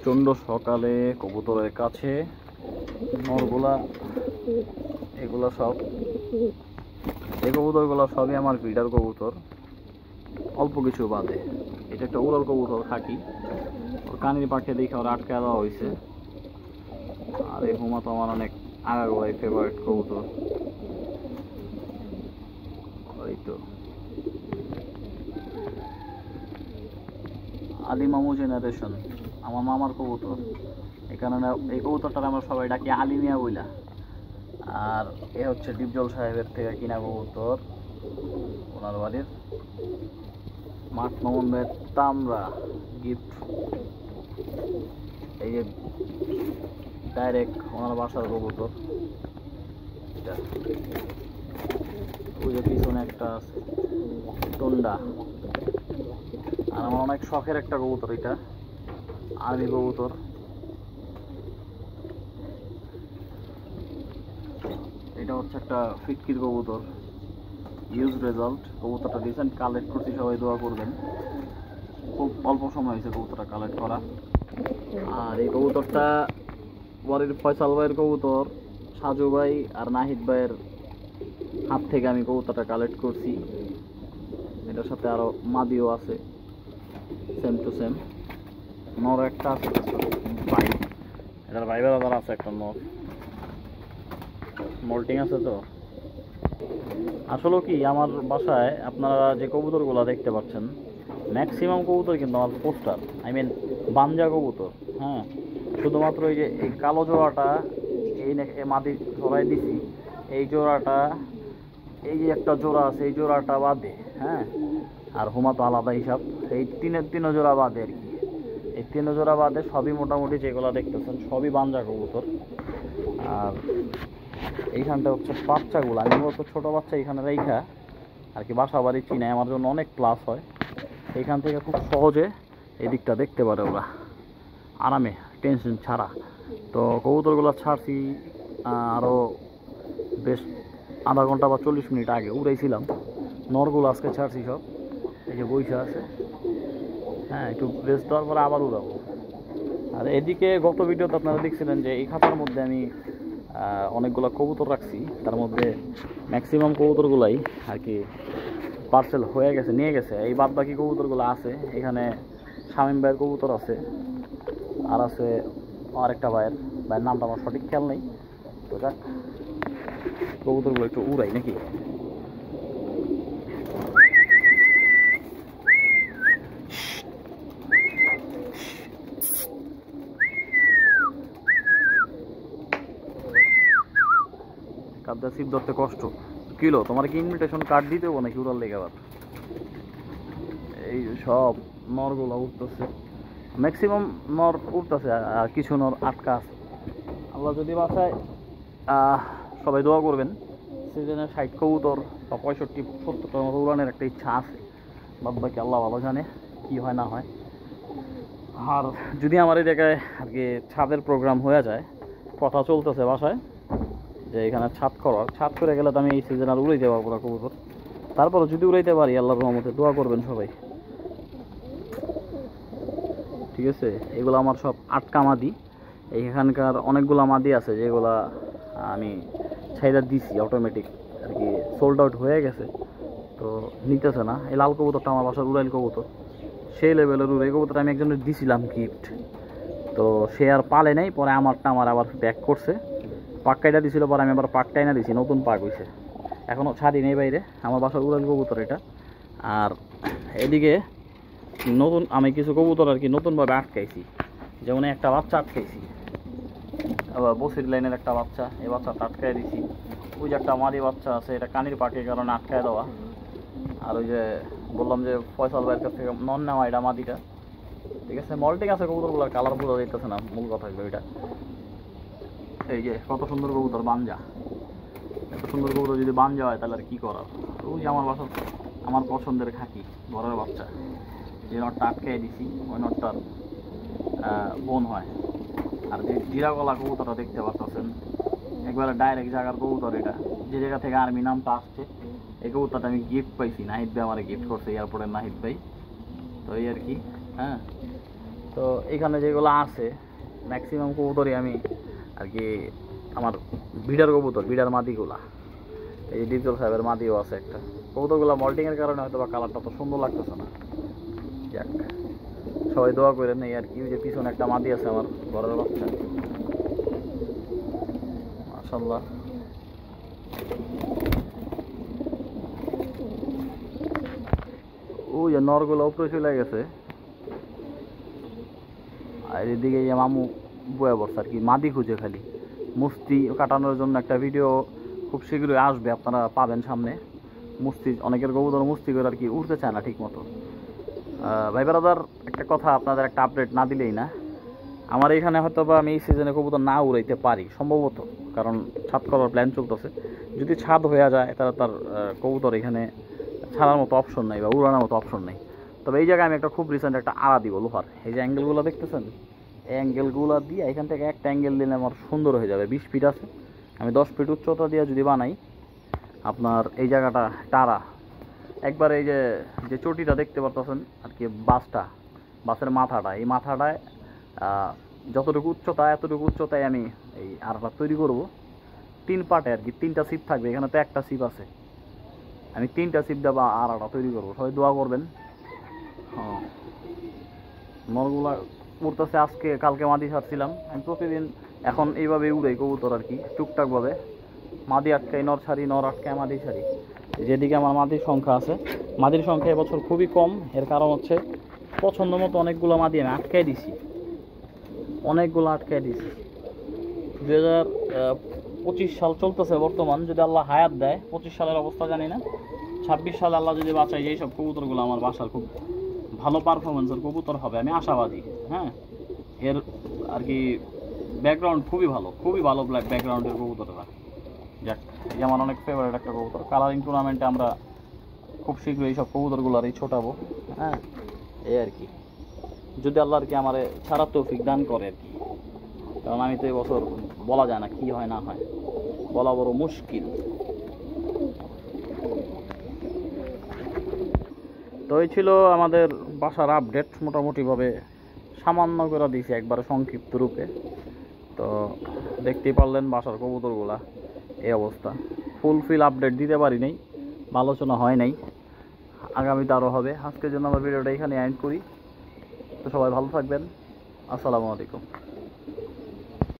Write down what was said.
প্রচণ্ড সকালে কবুতরের কাছে নরগুলা এগুলো সব এই কবুতরগুলো সবই আমার ব্রিডার কবুতর, অল্প কিছু বাদে। এটা একটা উড়াল কবুতর খাকি, ওর কানের পাখে দেখে ওর আটকে দেওয়া হয়েছে। আর এই হুমা তো আমার অনেক আগাগোড়াই ফেভারিট কবুতর। ওই তো আলী মামু জেনারেশন, আমার মামার কবুতর। এই কারণে এই কবুতরটার আমরা সবাই ডাকি আলিমিয়া বইলা। আর এ হচ্ছে ডিপজল সাহেবের থেকে কিনা কবুতর, ওনার বাড়ির মাঠ মোহাম্মদের তামরা গিফট। এই যে ডাইরেক্ট ওনার বাসার কবুতর। ওই যে পিছনে একটা আছে টন্ডা। আর আমার অনেক শখের একটা কবুতর, এটা আর্মি কবুতর। এটা হচ্ছে একটা ফিটকির কবুতর, ইউজ রেজাল্ট। কবুতরটা রিসেন্ট কালেক্ট করছি, সবাই দোয়া করবেন। খুব অল্প সময় হয়েছে কবুতরটা কালেক্ট করা। আর এই কবুতরটা বাড়ির ফয়সাল ভাইয়ের কবুতর, সাজু ভাই আর নাহিদ ভাইয়ের হাত থেকে আমি কবুতরটা কালেক্ট করছি। এটার সাথে আরো মাদিও আছে, সেম টু সেম। নর একটা আছে ভাই, এটার ভাই বেড়াদার আছে একটা নর, মোল্টিং আছে। তো আসলে কি আমার বাসায় আপনারা যে কবুতরগুলো দেখতে পাচ্ছেন, ম্যাক্সিমাম কবুতর কিন্তু আমার পোস্টার, আই মিন বাঞ্জা কবুতর। হ্যাঁ, শুধুমাত্র এই যে এই কালো জোড়াটা এই মাদি ধরাই দিছি, এই জোড়াটা, এই যে একটা জোড়া আছে এই জোড়াটা বাদে। হ্যাঁ, আর হুমা তো আলাদা হিসাব। এই তিন জোড়া বাদে আর কি, এই 3 জোড়া বাদে সবই মোটামুটি যেগুলো দেখতেছেন সবই বাঞ্জা কবুতর। আর এইখানটা হচ্ছে বাচ্চাগুলো আমি মূলত ছোটো বাচ্চা এখানে রেখা আর কি বাসা বাড়ি চিনাই, আমার জন্য অনেক প্লাস হয়। এইখান থেকে খুব সহজে এই দিকটা দেখতে পারে ওরা আরামে, টেনশন ছাড়া। তো কবুতরগুলো ছাড়ছি আরও বেশ আধা ঘন্টা বা 40 মিনিট আগে উড়াইছিলাম। নরগুলো আজকে ছাড়ছি সব, এই যে বৈশা আছে। হ্যাঁ, একটু রেস্ট দেওয়ার পরে আবার উড়াবো। আর এদিকে গত ভিডিওতে আপনারা দেখছিলেন যে এই খাঁচার মধ্যে আমি অনেকগুলো কবুতর রাখছি, তার মধ্যে ম্যাক্সিমাম কবুতরগুলাই আর কি পার্সেল হয়ে গেছে, নিয়ে গেছে। এই বাদ বাকি কবুতরগুলো আছে এখানে। শামীম ভাইয়ের কবুতর আছে, আর আছে আরেকটা ভাইয়ের নামটা আমার সঠিক খেয়াল নেই। তো যাক, কবুতরগুলো একটু উড়াই নাকি। কাদা সিপ ধরতে কষ্ট কিলো, তোমার কি ইনভিটেশন কার্ড দিতে হবো নাকি উড়াল লেগে? আবার এই সব নরগুলো উঠতেছে, ম্যাক্সিমাম নর উঠতেছে, আর কিছু নর আটকা আছে। আল্লাহ যদি বাসায়, সবাই দোয়া করবেন। সিজনে 60 কবুতর বা 65-70টার মতো উড়ানের একটা ইচ্ছা আছে, বাদ বাকি আল্লাহ ভালো জানে কি হয় না হয়। আর যদি আমার এই জায়গায় আর কি ছাদের প্রোগ্রাম হয়ে যায়, কথা চলতেছে বাসায় যে এখানে ছাদ করে গেলে তো আমি এই সিজন আর উড়াইতে পারবো না কবুতর। তারপরে যদি উড়াইতে পারি আল্লাহর রহমতে দোয়া করবেন সবাই, ঠিক আছে? এগুলো আমার সব আটকা মাদি। এইখানকার অনেকগুলো মাদি আছে যেগুলা আমি ছাইরা দিছি অটোমেটিক আর কি, সোল্ড আউট হয়ে গেছে, তো নিতেছে না। এই লাল কবুতরটা আমার বাসার উড়াইল কবুতর, সেই লেভেলের উড়াই কবুতরটা আমি একজনের দিছিলাম গিফট, তো সে আর পালে নাই। পরে আমার আবার ব্যাক করছে, পাক্কাইটা দিছিল, পরে আমি আবার পাক্কাই না দিছি, নতুন পাক হয়েছে, এখনও ছাড়ি নেই বাইরে। আমার বাসার উড়াইল কবুতর এটা। আর এদিকে নতুন আমি কিছু কবুতর আর কি নতুনভাবে আটকাইছি, যেমন একটা বাচ্চা আটকাইছি, আবার বসির লাইনের একটা বাচ্চা, এই বাচ্চাটা আটকাই দিছি। ওই যে একটা মাদি বাচ্চা আছে, এটা কানির পাখির কারণে আটকায় দেওয়া। আর ওই যে বললাম যে ফয়সাল ভাইয়ের কাছ থেকে নন নেওয়া, এটা মাদিটা, ঠিক আছে? মল্টিং আছে কবুতরগুলোর, কালার বোঝা দিতেছে না, মূল কথা হলো এটা। এই যে কত সুন্দর কবুতর বাঞ্জা, এত সুন্দর কবুতর যদি বাঞ্জা হয় তাহলে আর কী করার। ওই যে আমার বাসা, আমার পছন্দের খাকি ঘরের বাচ্চা, যে নটটা আটকাই দিছি ওই নটটার বোন হয়। আর যে জিরা গলা কবুতরটা দেখতে পাচ্ছেন, একবারে ডাইরেক্ট জায়গার কবুতর। এটা যে জায়গা থেকে আর্মি নামটা আসছে, এই কবুতরটা আমি গিফট পাইছি, নাহিদ ভাই আমার গিফট করছে, এয়ারপোর্টের নাহিদ ভাই। তো এই আর কি। হ্যাঁ, তো এখানে যেগুলো আছে ম্যাক্সিমাম কবুতরই আমি আর কি আমার বিডার কবুতর, বিডার মাদিগুলা। এই যে ডিপজল সাহেবের মাদিও আছে একটা। কবুতরগুলো মল্টিংয়ের কারণে হয়তো বা কালারটা তো সুন্দর লাগতেছে না। যাক, সবাই দোয়া করেন এই আর কি। ওই যে পিছনে একটা মাদি আছে আমার ঘরের বাচ্চা, মাশাআল্লাহ। ওই যে নরগুলো উপরে চলে গেছে, আর এদিকে এই মামু বয়ে বসছে আর কি, মাদি খুঁজে খালি। মুস্তি কাটানোর জন্য একটা ভিডিও খুব শীঘ্রই আসবে, আপনারা পাবেন সামনে। মুস্তি অনেকের কবুতর মুস্তি করে আর কি উঠতে চায় না ঠিক মতো। ভাই ব্রাদার, একটা কথা আপনাদের একটা আপডেট না দিলেই না। আমার এখানে হয়তো বা আমি এই সিজনে কবুতর না উড়াইতে পারি সম্ভবত, কারণ ছাদ করার প্ল্যান চলতেছে। যদি ছাদ হয়ে যায় তাহলে তার কবুতর এখানে ছাড়ার মতো অপশন নাই বা উড়ানোর মতো অপশন নেই। তবে এই জায়গায় আমি একটা খুব রিসেন্ট একটা আড়া দিব লোহার। এই যে অ্যাঙ্গেলগুলো দেখতেছেন, এই অ্যাঙ্গেলগুলো দিয়ে এখান থেকে একটা অ্যাঙ্গেল দিলে আমার সুন্দর হয়ে যাবে। 20 ফিট আছে, আমি 10 ফিট উচ্চতা দিয়ে যদি বানাই, আপনার এই জায়গাটা টারা একবার এই যে যে চটিটা দেখতে পারতেছেন আর কি, বাসের মাথাটা, এই মাথাটায় যতটুকু উচ্চতা এতটুকু উচ্চতায় আমি এই আড়াটা তৈরি করব। 3 পার্টে আর কি, 3টা সিপ থাকবে। এখানে তো একটা সিপ আছে, আমি 3টা সিপ দেবো আড়াটা তৈরি করবো। সবাই দোয়া করবেন। হ্যাঁ, নরগুলা উড়তেছে। আজকে কালকে মাদি ছাড়ছিলাম আমি প্রতিদিন। এখন এইভাবে উড়াই কবুতর আর কি, টুকটাকভাবে মাদি আটকাই, নর ছাড়ি, নর আটকায় মাদি ছাড়ি। যেদিকে আমার মাদির সংখ্যা আছে, মাদির সংখ্যা এবছর খুবই কম। এর কারণ হচ্ছে পছন্দ মতো অনেকগুলো মাদি আমি আটকাই দিছি, অনেকগুলো আটকাই দিছি। 2025 সাল চলতেছে বর্তমান, যদি আল্লাহ হায়াত দেয়, 25 সালের অবস্থা জানি না, 26 সালে আল্লাহ যদি বাঁচায়, এইসব কবুতরগুলো আমার বাসার খুব ভালো পারফরমেন্সের কবুতর হবে, আমি আশাবাদী। হ্যাঁ, এর আর কি ব্যাকগ্রাউন্ড খুবই ভালো, খুবই ভালো ব্যাকগ্রাউন্ডের কবুতররা। যাক, এই আমার অনেক ফেভারিট একটা কবুতর। কালারিং টুর্নামেন্টে আমরা খুব শীঘ্রই এইসব কবুতরগুলো ছোটাবো। হ্যাঁ, এই আর কি, যদি আল্লাহ আর কি আমার ছাড়া তৌফিক দান করে আর কি। কারণ আমি তো এবছর বলা যায় না কি হয় না হয়, বলা বড় মুশকিল। তো এই ছিল আমাদের বাসার আপডেট। মোটামুটিভাবে সামান্য করে দিয়েছি একবারে সংক্ষিপ্ত রূপে। তো দেখতেই পারলেন বাসার কবুতরগুলা এই অবস্থা। ফুলফিল আপডেট দিতে পারি নাই, আলোচনা হয় নাই, আগামীতে আরও হবে। আজকের জন্য আমার ভিডিওটা এখানে এন্ড করি। তো সবাই ভালো থাকবেন। আসসালামু আলাইকুম।